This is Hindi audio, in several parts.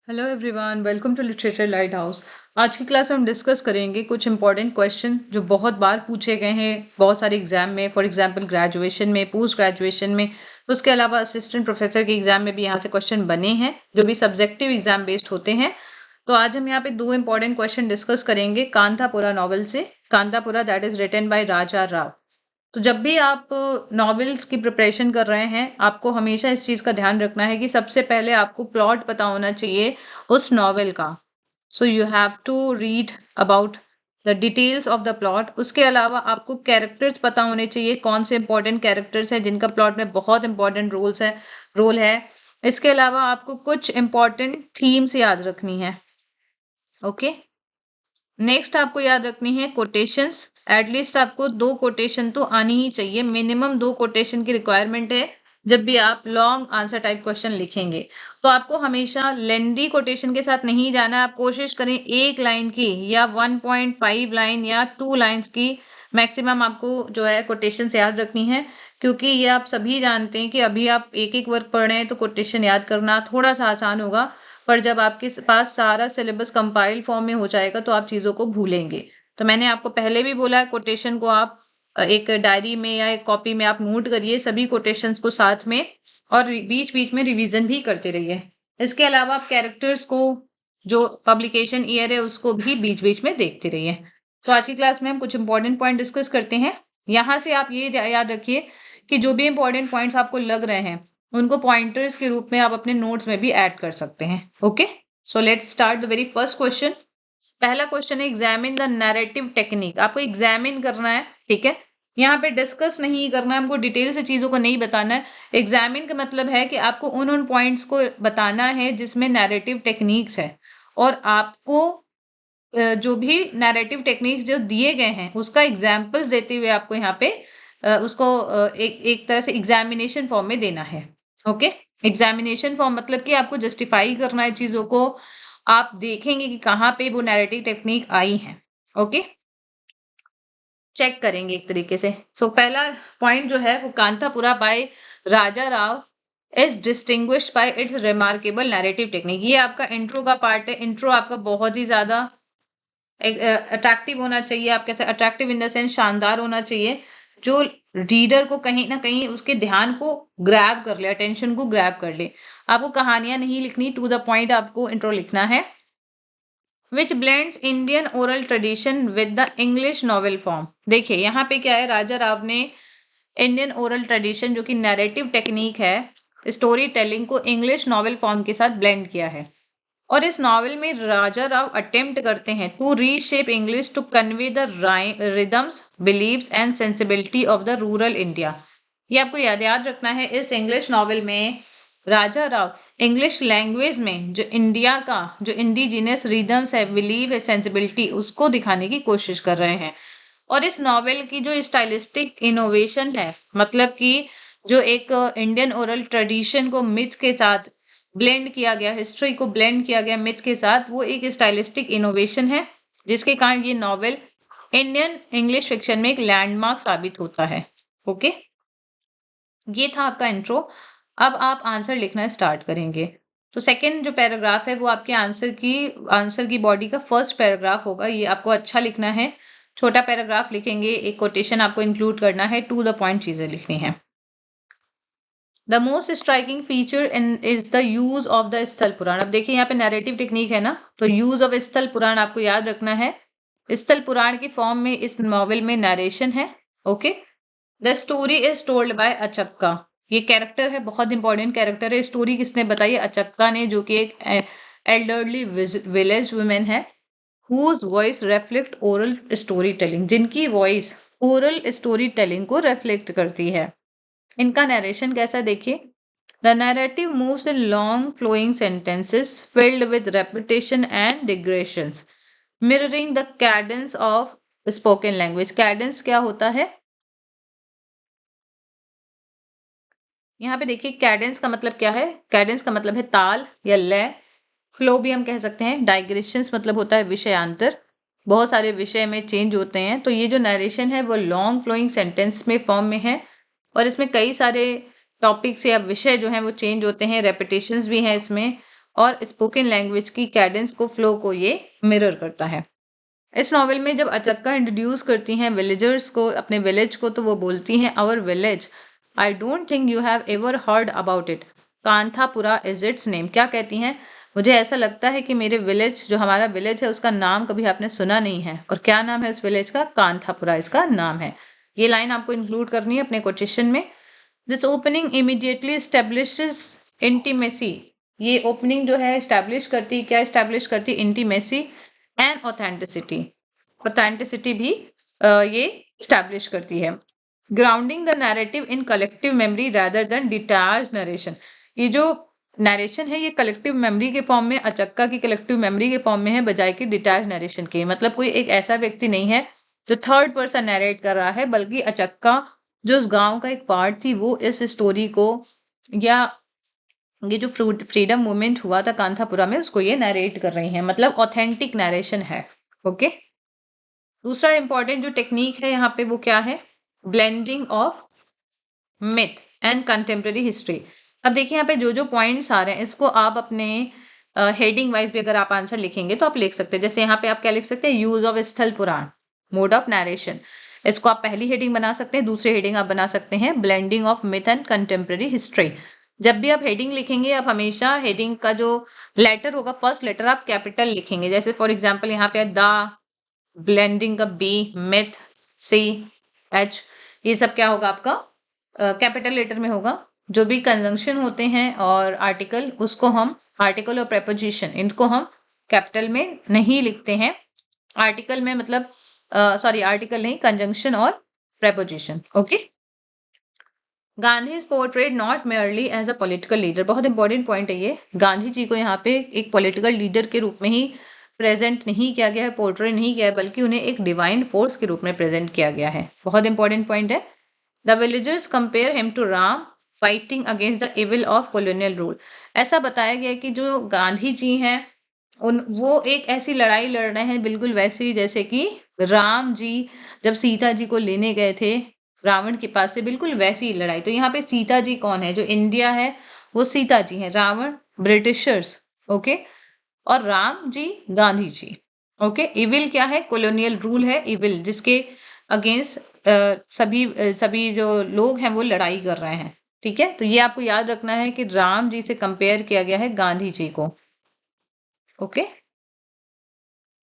Hello everyone, welcome to literature lighthouse. आज की क्लास में हम डिस्कस करेंगे कुछ इंपॉर्टेंट क्वेश्चन जो बहुत बार पूछे गए हैं बहुत सारे एग्जाम में। फॉर एग्जांपल ग्रेजुएशन में, पोस्ट ग्रेजुएशन में, उसके अलावा असिस्टेंट प्रोफेसर के एग्जाम में भी यहाँ से क्वेश्चन बने हैं जो भी सब्जेक्टिव एग्जाम बेस्ड होते हैं। तो आज हम यहाँ पे दो इंपॉर्टेंट क्वेश्चन डिस्कस करेंगे कांतापुरा नॉवल से। Kanthapura that is written by Raja Rao. तो जब भी आप नॉवेल्स की प्रिपरेशन कर रहे हैं, आपको हमेशा इस चीज़ का ध्यान रखना है कि सबसे पहले आपको प्लॉट पता होना चाहिए उस नॉवेल का। So you have to read about the details of the plot. उसके अलावा आपको कैरेक्टर्स पता होने चाहिए, कौन से इंपॉर्टेंट कैरेक्टर्स हैं जिनका प्लॉट में बहुत इंपॉर्टेंट रोल है। इसके अलावा आपको कुछ इंपॉर्टेंट थीम्स याद रखनी है। ओके, नेक्स्ट आपको याद रखनी है कोटेशंस। एटलीस्ट आपको 2 कोटेशन तो आनी ही चाहिए, मिनिमम 2 कोटेशन की रिक्वायरमेंट है जब भी आप लॉन्ग आंसर टाइप क्वेश्चन लिखेंगे। तो आपको हमेशा लेंदी कोटेशन के साथ नहीं जाना है। आप कोशिश करें 1 लाइन की या 1.5 लाइन या 2 लाइन्स की मैक्सिमम आपको जो है कोटेशंस याद रखनी है, क्योंकि ये आप सभी जानते हैं कि अभी आप एक-एक वर्क पढ़ रहे हैं तो कोटेशन याद करना थोड़ा-सा आसान होगा, पर जब आपके पास सारा सिलेबस कंपाइल फॉर्म में हो जाएगा तो आप चीज़ों को भूलेंगे। तो मैंने आपको पहले भी बोला है, कोटेशन को आप एक डायरी में या एक कॉपी में आप नोट करिए सभी कोटेशंस को साथ में, और बीच-बीच में रिवीजन भी करते रहिए। इसके अलावा आप कैरेक्टर्स को, जो पब्लिकेशन ईयर है उसको भी बीच-बीच में देखते रहिए। तो आज की क्लास में हम कुछ इंपॉर्टेंट पॉइंट डिस्कस करते हैं। यहाँ से आप ये याद रखिए कि जो भी इंपॉर्टेंट पॉइंट्स आपको लग रहे हैं उनको पॉइंटर्स के रूप में आप अपने नोट्स में भी ऐड कर सकते हैं। Okay, so let's start the very first question. पहला क्वेश्चन है एग्जामिन द नैरेटिव टेक्निक। आपको एग्जामिन करना है, ठीक है। यहाँ पे डिस्कस नहीं करना है, हमको डिटेल से चीजों को नहीं बताना है। एग्जामिन का मतलब है कि आपको उन पॉइंट्स को बताना है जिसमें नैरेटिव टेक्निक्स है, और आपको जो भी नैरेटिव टेक्निक्स जो दिए गए हैं उसका एग्जाम्पल्स देते हुए आपको यहाँ पे उसको एक एक तरह से एग्जामिनेशन फॉर्म में देना है। ओके, एग्जामिनेशन फॉर्म मतलब कि आपको जस्टिफाई करना है चीजों को। आप देखेंगे कि कहाँ पे वो नैरेटिव टेक्निक आई है। ओके, चेक करेंगे एक तरीके से। सो पहला पॉइंट जो है वो Kanthapura by Raja Rao is distinguished by its remarkable narrative technique. ये आपका इंट्रो का पार्ट है। इंट्रो आपका बहुत ही ज्यादा अट्रैक्टिव होना चाहिए। आप कैसे अट्रैक्टिव इन द सेंस शानदार होना चाहिए, जो रीडर को कहीं ना कहीं उसके ध्यान को ग्रैब कर ले, अटेंशन को ग्रैब कर ले। आपको कहानियां नहीं लिखनी, टू द पॉइंट आपको इंट्रो लिखना है। Which blends Indian oral tradition with the English novel form. देखिए यहाँ पे क्या है, राजा राव ने इंडियन ओरल ट्रेडिशन जो कि नैरेटिव टेक्निक है, स्टोरी टेलिंग को इंग्लिश नॉवेल फॉर्म के साथ ब्लेंड किया है। और इस नॉवेल में राजा राव अटेम्प्ट करते हैं to reshape English to convey the rhythms, beliefs and sensibility of the rural India. ये आपको याद याद रखना है। इस इंग्लिश नॉवेल में राजा राव इंग्लिश लैंग्वेज में जो इंडिया का जो इंडिजिनस रिदम्स है, बिलीव है, सेंसिबिलिटी, उसको दिखाने की कोशिश कर रहे हैं। और इस नॉवेल की जो स्टाइलिस्टिक इनोवेशन है, मतलब कि जो एक इंडियन ओरल ट्रेडिशन को मिथ के साथ ब्लेंड किया गया, हिस्ट्री को ब्लेंड किया गया मिथ के साथ, वो एक स्टाइलिस्टिक इनोवेशन है जिसके कारण ये नॉवेल इंडियन इंग्लिश फिक्शन में एक लैंडमार्क साबित होता है। ओके, ये था आपका इंट्रो। अब आप आंसर लिखना स्टार्ट करेंगे। तो सेकंड जो पैराग्राफ है वो आपके आंसर की बॉडी का फर्स्ट पैराग्राफ होगा। ये आपको अच्छा लिखना है। छोटा पैराग्राफ लिखेंगे, एक कोटेशन आपको इंक्लूड करना है, टू द पॉइंट चीजें लिखनी है। The most striking feature in is the use of the स्थल पुराण। अब देखिए यहाँ पे नैरेटिव टेक्निक है ना, तो यूज ऑफ स्थल पुराण आपको याद रखना है। स्थल पुराण की फॉर्म में इस नॉवेल में नरेशन है। Okay, the story is told by Achakka. ये कैरेक्टर है, बहुत इंपॉर्टेंट कैरेक्टर है। स्टोरी किसने बताई? अचक्का ने, जो कि एक एल्डरली विलेज वुमेन है, whose voice reflect oral story telling, जिनकी वॉइस ओरल स्टोरी टेलिंग को रेफ्लेक्ट करती है। इनका नरेशन कैसा देखिए। The narrative moves in long flowing sentences filled with repetition and digressions, mirroring the cadence of spoken language. Cadence क्या होता है? यहाँ पे देखिए, कैडेंस का मतलब क्या है? कैडेंस का मतलब है ताल या लय। फ्लो भी हम कह सकते हैं। डाइग्रेशंस मतलब होता है विषयांतर, बहुत सारे विषय में चेंज होते हैं। तो ये जो नरेशन है वो लॉन्ग फ्लोइंग सेंटेंस में फॉर्म में है, और इसमें कई सारे टॉपिक्स या विषय जो हैं वो चेंज होते हैं, रेपिटेशंस भी हैं इसमें, और स्पोकन लैंग्वेज की कैडेंस को, फ्लो को ये मिरर करता है। इस नॉवेल में जब अचक्का इंट्रोड्यूस करती हैं विलेजर्स को, अपने विलेज को, तो वो बोलती हैं our village, I don't think you have ever heard about it, Kanthapura is its name. क्या कहती हैं? मुझे ऐसा लगता है कि मेरे विलेज, जो हमारा विलेज है, उसका नाम कभी आपने सुना नहीं है। और क्या नाम है उस विलेज का? कांथापुरा इसका नाम है। ये लाइन आपको इंक्लूड करनी है अपने क्वेश्चन में। This opening immediately establishes intimacy, ये ओपनिंग जो है एस्टैब्लिश करती, क्या एस्टैब्लिश करती? इंटीमेसी एंड ऑथेंटिसिटी, ऑथेंटिसिटी भी ये एस्टैब्लिश करती है। Grounding the narrative in collective memory rather than detach narration, ये जो नरेशन है ये कलेक्टिव मेमोरी के फॉर्म में, अचक्का की कलेक्टिव मेमोरी के फॉर्म में है, बजाय कि डिटैच नरेशन के। मतलब कोई एक ऐसा व्यक्ति नहीं है जो थर्ड पर्सन नरेट कर रहा है, बल्कि अचक्का जो उस गांव का एक पार्ट थी, वो इस स्टोरी को, या ये जो फ्रीडम मूवमेंट हुआ था कांथापुरा में, उसको ये नरेट कर रही हैं। मतलब ऑथेंटिक नरेशन है। ओके, दूसरा इंपॉर्टेंट जो टेक्निक है यहाँ पे वो क्या है? Blending of myth and contemporary history. अब देखिए यहाँ पे जो जो पॉइंट्स आ रहे हैं, इसको आप अपने हेडिंग वाइज भी अगर आप आंसर लिखेंगे तो आप लिख सकते हैं। जैसे यहाँ पे आप क्या लिख सकते हैं? यूज ऑफ स्थल पुराण, मोड ऑफ नरेशन, इसको आप पहली हेडिंग बना सकते हैं। दूसरी हेडिंग आप बना सकते हैं blending of myth and contemporary history. जब भी आप हेडिंग लिखेंगे, आप हमेशा हेडिंग का जो लेटर होगा, फर्स्ट लेटर आप कैपिटल लिखेंगे। जैसे फॉर एग्जाम्पल यहाँ पे द, ब्लेंडिंग का बी, मिथ सी, एच, ये सब क्या होगा आपका? कैपिटल लेटर में होगा। जो भी कंजंक्शन होते हैं और आर्टिकल, उसको हम, आर्टिकल और प्रेपोजिशन, इनको हम कैपिटल में नहीं लिखते हैं। आर्टिकल में मतलब सॉरी, आर्टिकल नहीं, कंजंक्शन और preposition. Okay, Gandhi is portrayed not merely as a political leader, बहुत इंपॉर्टेंट पॉइंट है ये। गांधी जी को यहाँ पे एक पॉलिटिकल लीडर के रूप में ही प्रेजेंट नहीं किया गया है, पोर्ट्रेट नहीं किया है, बल्कि उन्हें एक डिवाइन फोर्स के रूप में प्रेजेंट किया गया है। बहुत इंपॉर्टेंट पॉइंट है। The villagers compare him to Ram fighting against the evil of colonial rule. ऐसा बताया गया कि जो गांधी जी हैं, वो एक ऐसी लड़ाई लड़ रहे हैं, बिल्कुल वैसे ही जैसे कि राम जी जब सीता जी को लेने गए थे रावण के पास से, बिल्कुल वैसी ही लड़ाई। तो यहाँ पे सीता जी कौन है? जो इंडिया है वो सीता जी हैं, रावण ब्रिटिशर्स, ओके, और राम जी गांधी जी। ओके, इविल क्या है? कॉलोनियल रूल है इविल, जिसके अगेंस्ट सभी जो लोग हैं वो लड़ाई कर रहे हैं। ठीक है, तो ये आपको याद रखना है कि राम जी से कंपेयर किया गया है गांधी जी को। Okay,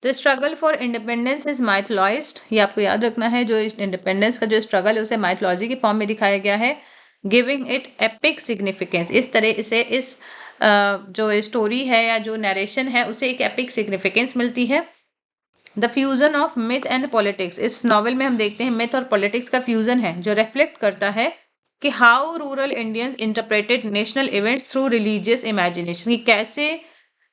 the struggle for independence is mythologized, ये आपको याद रखना है। जो इंडिपेंडेंस का जो स्ट्रगल है उसे माइथोलॉजी के फॉर्म में दिखाया गया है, गिविंग इट एपिक सिग्निफिकेंस। इस तरह से इस जो स्टोरी है या जो नरेशन है उसे एक एपिक सिग्निफिकेंस मिलती है। The fusion of myth and politics, इस नॉवल में हम देखते हैं मिथ और पॉलिटिक्स का फ्यूजन है, जो रिफ्लेक्ट करता है कि how rural Indians interpreted national events through religious imagination, कि कैसे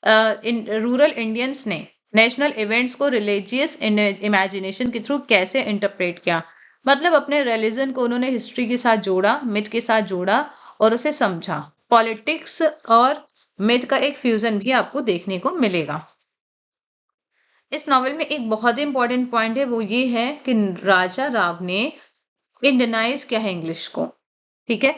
रूरल इंडियंस ने नेशनल इवेंट्स को रिलीजियस इमेजिनेशन के थ्रू कैसे इंटरप्रेट किया। मतलब अपने रिलीजन को उन्होंने हिस्ट्री के साथ जोड़ा, मिथ के साथ जोड़ा और उसे समझा। पॉलिटिक्स और मिथ का एक फ्यूजन भी आपको देखने को मिलेगा। इस नॉवल में एक बहुत ही इंपॉर्टेंट पॉइंट है, वो ये है कि राजा राव ने इंडियनाइज किया है इंग्लिश को। ठीक है,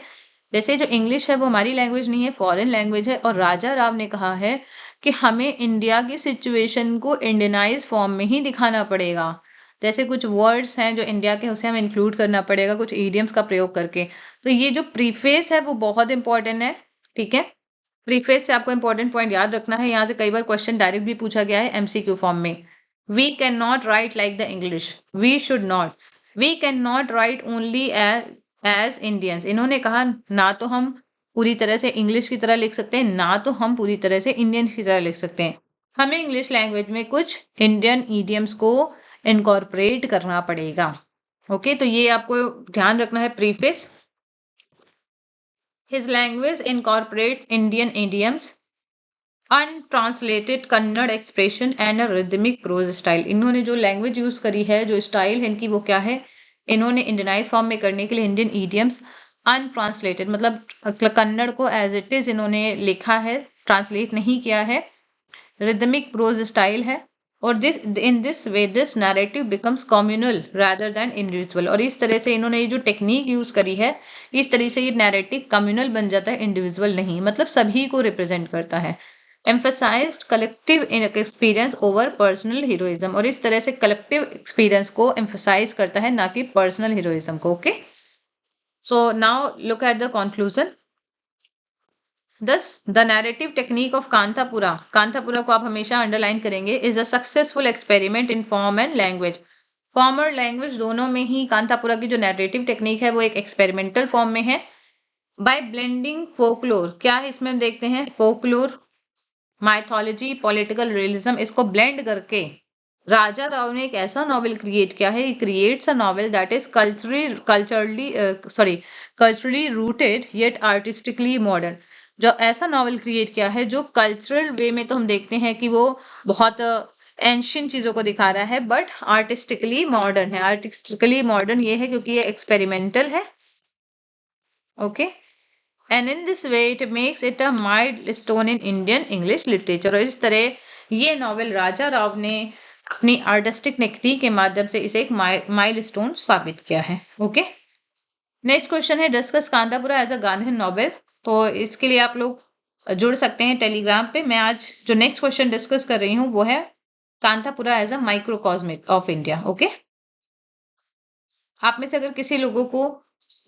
जैसे जो इंग्लिश है वो हमारी लैंग्वेज नहीं है, फॉरेन लैंग्वेज है, और राजा राव ने कहा है कि हमें इंडिया की सिचुएशन को इंडियनाइज फॉर्म में ही दिखाना पड़ेगा। जैसे कुछ वर्ड्स हैं जो इंडिया के, उसे हमें इंक्लूड करना पड़ेगा कुछ इडियम्स का प्रयोग करके। तो ये जो प्रीफेस है वो बहुत इंपॉर्टेंट है। ठीक है, प्रीफेस से आपको इंपॉर्टेंट पॉइंट याद रखना है। यहाँ से कई बार क्वेश्चन डायरेक्ट भी पूछा गया है एमसीक्यू फॉर्म में। We can not write like the English, we should not, we can not write only as Indians. इन्होंने कहा ना तो हम पूरी तरह से इंग्लिश की तरह लिख सकते हैं, ना तो हम पूरी तरह से इंडियन की तरह लिख सकते हैं। हमें इंग्लिश लैंग्वेज में कुछ इंडियन ईडियम्स को इनकॉर्पोरेट करना पड़ेगा। ओके, तो ये आपको ध्यान रखना है preface. His language incorporates Indian idioms, untranslated Kannada expression and a rhythmic prose style। इन्होंने जो लैंग्वेज यूज करी है, जो स्टाइल है इनकी, वो क्या है? इन्होंने इंडियनाइज फॉर्म में करने के लिए इंडियन इडियम्स, अनट्रांसलेटेड मतलब कन्नड़ को एज इट इज इन्होंने लिखा है, ट्रांसलेट नहीं किया है। रिदमिक प्रोज स्टाइल है, और this way this narrative becomes communal rather than individual. और इस तरह से इन्होंने ये जो टेक्निक यूज करी है, इस तरह से ये नैरेटिव कम्युनल बन जाता है, इंडिविजुअल नहीं, मतलब सभी को रिप्रेजेंट करता है। Emphasised collective experience over personal heroism, और इस तरह से कलेक्टिव एक्सपीरियंस को एम्फेसाइज करता है, ना कि पर्सनल हीरोइज्म को. Okay, so now look at the conclusion. Thus, the narrative technique of Kanthapura, Kanthapura को आप हमेशा अंडरलाइन करेंगे, is a successful experiment in form and language. Form और लैंग्वेज दोनों में ही कांतापुरा की जो नैरेटिव टेक्निक है वो एक एक्सपेरिमेंटल फॉर्म में है. बाय ब्लेंडिंग फोकलोर, क्या है इसमें हम देखते हैं, फोकलोर, माइथोलॉजी, पॉलिटिकल रियलिज्म, इसको ब्लेंड करके राजा राव ने एक ऐसा नॉवेल क्रिएट किया है, creates a novel that is culturally rooted yet artistically modern. जो ऐसा नॉवेल क्रिएट किया है जो कल्चरल वे में तो हम देखते हैं कि वो बहुत एंशियंट चीजों को दिखा रहा है, बट आर्टिस्टिकली मॉडर्न है. आर्टिस्टिकली मॉडर्न ये है क्योंकि ये एक्सपेरिमेंटल है. Okay, and in this way it makes it a milestone in Indian English literature. और इस तरह ये नॉवेल राजा राव ने अपनी आर्टिस्टिक टेक्निक के माध्यम से इसे एक माइलस्टोन साबित किया है. ओके, नेक्स्ट क्वेश्चन है discuss Kanthapura as a Gandhi novel. तो इसके लिए आप लोग जुड़ सकते हैं टेलीग्राम पे. मैं आज जो नेक्स्ट क्वेश्चन डिस्कस कर रही हूँ वो है Kanthapura as a microcosm of India. Okay, आप में से अगर किसी लोगों को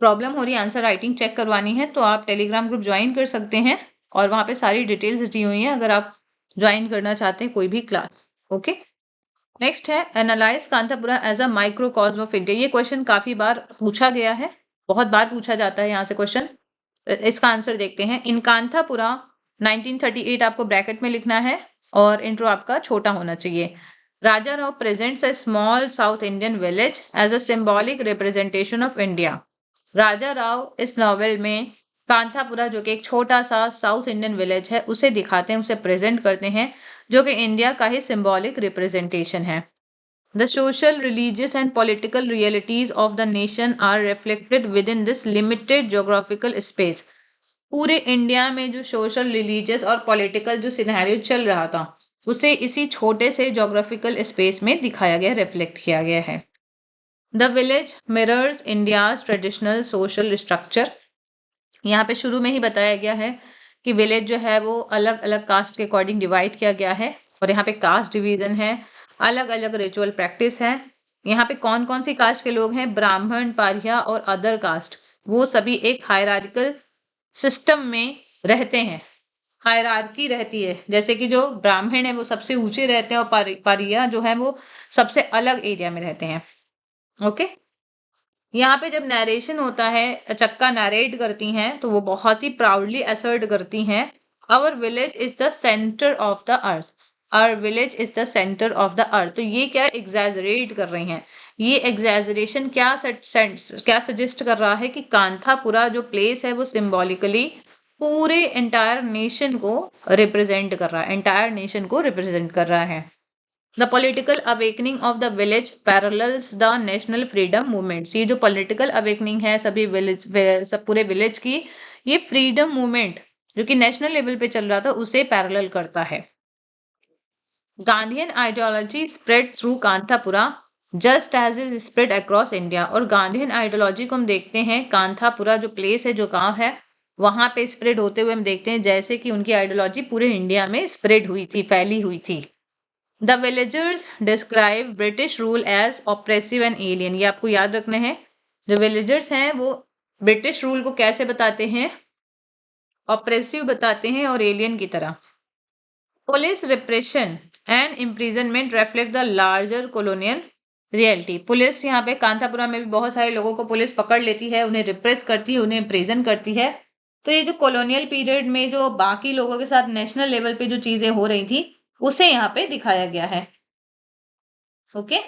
प्रॉब्लम हो रही है आंसर राइटिंग चेक करवानी है तो आप टेलीग्राम ग्रुप ज्वाइन कर सकते हैं, और वहां पे सारी डिटेल्स दी हुई हैं अगर आप ज्वाइन करना चाहते हैं कोई भी क्लास. ओके, नेक्स्ट है analyse Kanthapura as a microcosm of India. ये क्वेश्चन काफी बार पूछा गया है, बहुत बार पूछा जाता है यहाँ से क्वेश्चन. इसका आंसर देखते हैं. इन कांतापुरा 1938 आपको ब्रैकेट में लिखना है और इंट्रो आपका छोटा होना चाहिए. Raja Rao presents a small south Indian village as a symbolic representation of India. Raja Rao इस नॉवेल में कांतापुरा जो कि एक छोटा सा साउथ इंडियन विलेज है उसे दिखाते हैं, उसे प्रेजेंट करते हैं, जो कि इंडिया का ही सिंबॉलिक रिप्रेजेंटेशन है. The social, religious, and political realities of the nation are reflected within this limited geographical space. पूरे इंडिया में जो सोशल, रिलीजियस और पॉलिटिकल जो सिनेरियो चल रहा था उसे इसी छोटे से जोग्राफिकल स्पेस में दिखाया गया, रिफ्लेक्ट किया गया है. The village mirrors India's traditional social structure. यहाँ पे शुरू में ही बताया गया है कि विलेज जो है वो अलग अलग कास्ट के अकॉर्डिंग डिवाइड किया गया है, और यहाँ पे कास्ट डिवीजन है, अलग अलग रिचुअल प्रैक्टिस है. यहाँ पे कौन कौन सी कास्ट के लोग हैं, ब्राह्मण, पारिया और अदर कास्ट, वो सभी एक हायरार्किकल सिस्टम में रहते हैं. हायरार्की रहती है, जैसे कि जो ब्राह्मण है वो सबसे ऊंचे रहते हैं और पारिया जो है वो सबसे अलग एरिया में रहते हैं. ओके, यहाँ पे जब नरेशन होता है, चक्का नरेट करती हैं तो वो बहुत ही प्राउडली असर्ट करती हैं, our village is the centre of the earth. Our village is the centre of the earth. तो ये क्या एग्जैजरेट कर रही हैं, ये एग्जैजरेशन क्या सजेस्ट कर रहा है कि कांथापुरा जो प्लेस है वो सिंबॉलिकली पूरे एंटायर नेशन को रिप्रेजेंट कर रहा है, एंटायर नेशन को रिप्रेजेंट कर रहा है. The political awakening of the village parallels the national freedom movements. ये जो political awakening है सभी विलेज, सब पूरे विलेज की, ये फ्रीडम मूवमेंट जो कि नेशनल लेवल पे चल रहा था उसे पैरेलल करता है. Gandhian ideology spread through Kanthapura just as is spread across India. और गांधीयन आइडियोलॉजी को हम देखते हैं कांथापुरा जो प्लेस है, जो गांव है, वहां पे स्प्रेड होते हुए हम देखते हैं जैसे कि उनकी आइडियोलॉजी पूरे इंडिया में स्प्रेड हुई थी, फैली हुई थी. The villagers describe British rule as oppressive and alien. ये आपको याद रखना है. जो विलेजर्स हैं वो ब्रिटिश रूल को कैसे बताते हैं, ऑप्रेसिव बताते हैं और एलियन की तरह. Police repression and imprisonment reflect the larger colonial reality. Police यहाँ पे कांतापुरा में भी बहुत सारे लोगों को पुलिस पकड़ लेती है, उन्हें रिप्रेस करती है, उन्हें इम्प्रिजन करती है. तो ये जो कॉलोनियल पीरियड में जो बाकी लोगों के साथ नेशनल लेवल पे जो चीजें हो रही थी उसे यहाँ पे दिखाया गया है. Okay,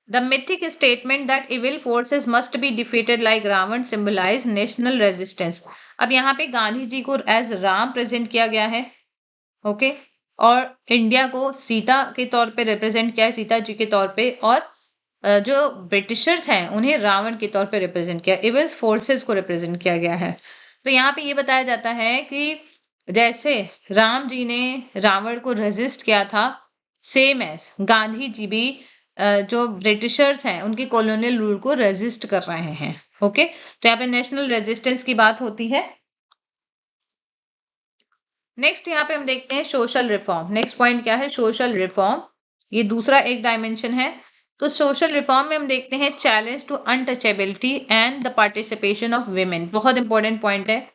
The mythic statement that evil forces must be defeated like Ravan symbolize national resistance. अब यहाँ पे गांधी जी को एज राम प्रेजेंट किया गया है. ओके, और इंडिया को सीता के तौर पे रिप्रेजेंट किया है, सीता जी के तौर पे, और जो ब्रिटिशर्स हैं उन्हें रावण के तौर पे रिप्रेजेंट किया, इविल फोर्सेस को रिप्रेजेंट किया गया है. तो यहाँ पे ये बताया जाता है कि जैसे राम जी ने रावण को रेजिस्ट किया था, सेम एज गांधी जी भी जो ब्रिटिशर्स हैं उनकी कॉलोनियल रूल को रेजिस्ट कर रहे हैं. ओके, तो यहाँ पे नेशनल रेजिस्टेंस की बात होती है. नेक्स्ट यहाँ पे हम देखते हैं सोशल रिफॉर्म। नेक्स्ट पॉइंट क्या है? Social reform. ये दूसरा एक डायमेंशन है। तो सोशल रिफॉर्म में हम देखते हैं challenge to untouchability and the participation of women. बहुत इंपॉर्टेंट पॉइंट है।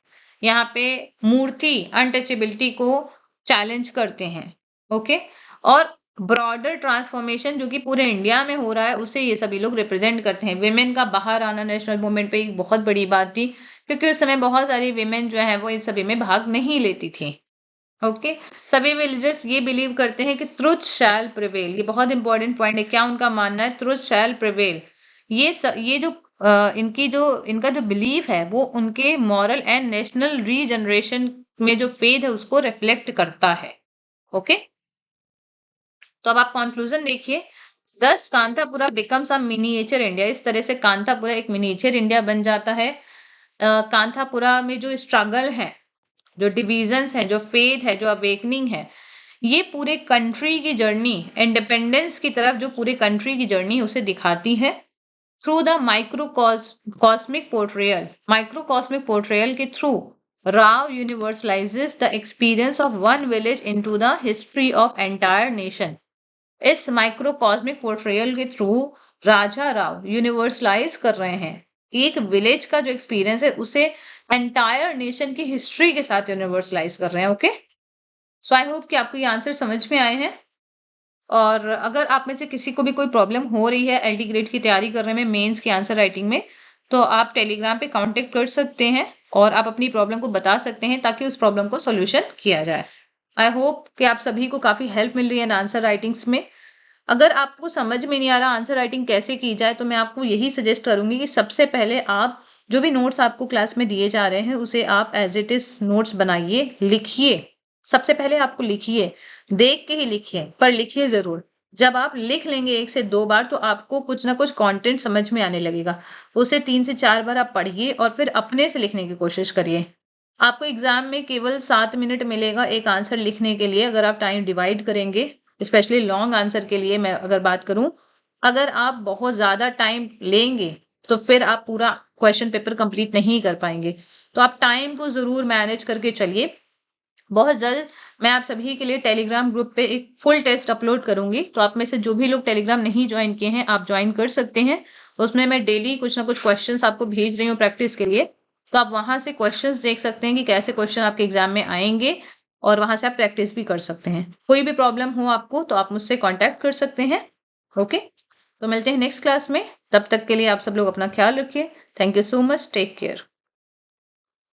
यहाँ पे मूर्ति अनटचेबिलिटी को चैलेंज करते हैं। ओके। और ब्रॉडर ट्रांसफॉर्मेशन जो कि पूरे इंडिया में हो रहा है उसे ये सभी लोग रिप्रेजेंट करते हैं। विमेन का बाहर आना नेशनल मूवमेंट पे एक बहुत बड़ी बात थी, क्योंकि उस समय बहुत सारी विमेन जो है वो इन सभी में भाग नहीं लेती थी। ओके। सभी विलेजर्स ये बिलीव करते हैं कि ट्रुथ शैल प्रिवेल। ये बहुत इंपॉर्टेंट पॉइंट है। क्या उनका मानना है? ट्रुथ शैल प्रिवेल। ये जो इनका जो बिलीफ है वो उनके मॉरल एंड नेशनल रीजनरेशन में जो फेथ है उसको रिफ्लेक्ट करता है। ओके। तो अब आप कंक्लूजन देखिए। दस Kanthapura becomes a miniature India. इस तरह से कांतापुरा एक मिनिएचर इंडिया बन जाता है। कांतापुरा में जो स्ट्रगल है, जो डिविजन्स हैं, जो फेथ है, जो अवेकनिंग है, ये पूरे कंट्री की जर्नी, इंडिपेंडेंस की तरफ जो पूरे कंट्री की जर्नी उसे दिखाती है through the microcosmic portrayal. Microcosmic portrayal के through Rao universalizes the experience of one village into the history of entire nation. इस माइक्रोकॉस्मिक पोर्ट्रेयल के थ्रू राजा राव यूनिवर्सलाइज कर रहे हैं एक विलेज का जो एक्सपीरियंस है उसे एंटायर नेशन की हिस्ट्री के साथ यूनिवर्सलाइज कर रहे हैं। ओके। सो आई होप कि आपको ये आंसर समझ में आए हैं। और अगर आप में से किसी को भी कोई प्रॉब्लम हो रही है एलडी ग्रेड की तैयारी करने में, मेंस की आंसर राइटिंग में, तो आप टेलीग्राम पे कांटेक्ट कर सकते हैं और आप अपनी प्रॉब्लम को बता सकते हैं ताकि उस प्रॉब्लम को सोल्यूशन किया जाए। आई होप कि आप सभी को काफी हेल्प मिल रही है आंसर राइटिंग्स में। अगर आपको समझ में नहीं आ रहा आंसर राइटिंग कैसे की जाए तो मैं आपको यही सजेस्ट करूंगी कि सबसे पहले आप जो भी नोट्स आपको क्लास में दिए जा रहे हैं उसे आप एज इट इज नोट्स बनाइए, लिखिए। सबसे पहले आपको लिखिए, देख के ही लिखिए पर लिखिए जरूर। जब आप लिख लेंगे 1 से 2 बार तो आपको कुछ ना कुछ कंटेंट समझ में आने लगेगा। उसे 3 से 4 बार आप पढ़िए और फिर अपने से लिखने की कोशिश करिए। आपको एग्जाम में केवल 7 मिनट मिलेगा एक आंसर लिखने के लिए अगर आप टाइम डिवाइड करेंगे। स्पेशली लॉन्ग आंसर के लिए मैं अगर बात करूं, अगर आप बहुत ज्यादा टाइम लेंगे तो फिर आप पूरा क्वेश्चन पेपर कंप्लीट नहीं कर पाएंगे। तो आप टाइम को जरूर मैनेज करके चलिए। बहुत जल्द मैं आप सभी के लिए टेलीग्राम ग्रुप पे एक फुल टेस्ट अपलोड करूंगी, तो आप में से जो भी लोग टेलीग्राम नहीं ज्वाइन किए हैं आप ज्वाइन कर सकते हैं। उसमें मैं डेली कुछ ना कुछ क्वेश्चंस आपको भेज रही हूँ प्रैक्टिस के लिए। तो आप वहां से क्वेश्चंस देख सकते हैं कि कैसे क्वेश्चन आपके एग्जाम में आएंगे और वहां से आप प्रैक्टिस भी कर सकते हैं। कोई भी प्रॉब्लम हो आपको तो आप मुझसे कॉन्टैक्ट कर सकते हैं। ओके। तो मिलते हैं नेक्स्ट क्लास में। तब तक के लिए आप सब लोग अपना ख्याल रखिए। Thank you so much. Take care.